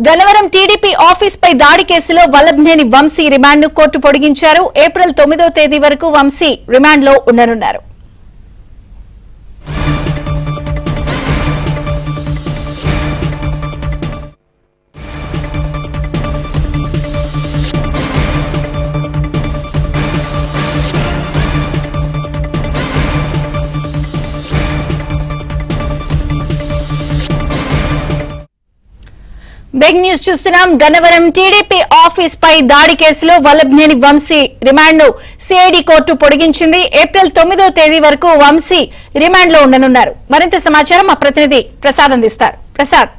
Gannavaram TDP office పై దాడి కేసులో Vallabhaneni Vamsi remand ను కోర్టు పొడిగించారు. ఏప్రిల్ 9వ తేదీ వరకు వంశీ రిమాండ్ లో ఉండనున్నారు. బ్రేకింగ్ న్యూస్ చూస్తున్నాం. గన్నవరం టీడీపీ ఆఫీస్ పై దాడి కేసులో వల్లభనేని వంశీ రిమాండ్ ను సిఐడి కోర్టు పొడిగించింది. ఏప్రిల్ 9వ తేదీ వరకు వంశీ రిమాండ్ లో ఉండనున్నారు. మరింత సమాచారం మా ప్రతినిధి ప్రసాద్ అందిస్తారు. ప్రసాద్.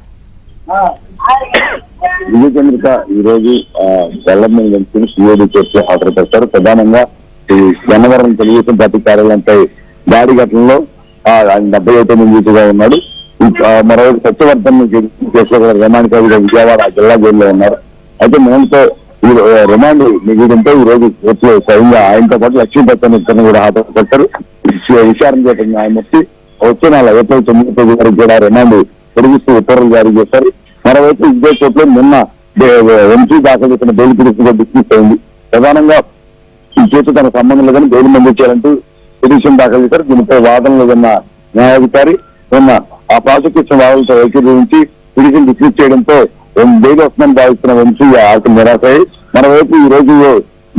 విజయచంద్రిక ఈ రోజు వల్లభనేని వంశీని సిఐడి కోర్టులో హాజరుపరిచారు. ప్రధానంగా ఈ గన్నవరం తెలుగుదేశం పార్టీ కార్యాలయంపై దాడి ఘటనలో 79 ఉన్నాడు. మరోవైపు సత్యవర్ధన్ కేసులో కూడా రిమాండ్ ఖైదీగా విజయవాడ జిల్లా జైల్లో ఉన్నారు. అయితే మేముతో ఈ రిమాండ్ మిగిలింటే ఈ రోజు కోర్టులో స్వయంగా ఆయనతో పాటు లక్ష్మీపతిని కూడా హాజరుపరిచారు. విచారణ చేసిన న్యాయమూర్తి వచ్చే నెల ఏప్రిల్ 9వ తేదీ వరకు కూడా రిమాండ్ పొడిగిస్తూ ఉత్తర్వులు జారీ చేశారు. మరోవైపు ఇదే కోర్టులో నిన్న వంశీ దాఖలు చేసిన బెయిల్ పిటిషన్ డిస్మిస్ అయింది. ప్రధానంగా ఈ కేసు తన సంబంధం లేదని బెయిల్ మంజూరు చేయాలంటూ పిటిషన్ దాఖలు చేశారు. దీనిపై వాదనలు విన్న న్యాయాధికారి నిన్న ఆ ప్రాసిక్యూషన్ వాదనలతో ఏకీభవించి పిటిషన్ డిస్మిస్ చేయడంతో బెయిల్ వస్తుందని భావిస్తున్న వంశీ ఆకు నిరాశ అయ్యి మరోవైపు ఈ రోజు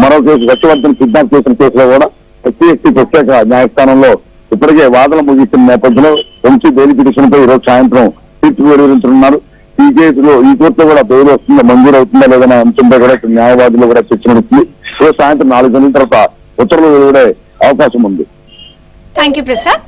మరో కేసు సత్యవర్ధన్ కిడ్నాప్ చేసిన కేసులో కూడా ఎస్సీ ప్రత్యేక న్యాయస్థానంలో ఇప్పటికే వాదనలు ముగిస్తున్న నేపథ్యంలో వంశీ బెయిల్ పిటిషన్ పై ఈ రోజు సాయంత్రం తీర్పు వెలువరించనున్నారు. ఈ కేసులో ఈ కోర్టులో కూడా బెయిల్ వస్తుందా మంజూరు అవుతుందా లేదనే అంశంపై కూడా న్యాయవాదులు కూడా చర్చ నడుస్తుంది. ఈరోజు సాయంత్రం 4 గంటల తర్వాత ఉత్తర్వులు వెలువడే అవకాశం ఉంది. థాంక్యూ ప్రసాద్.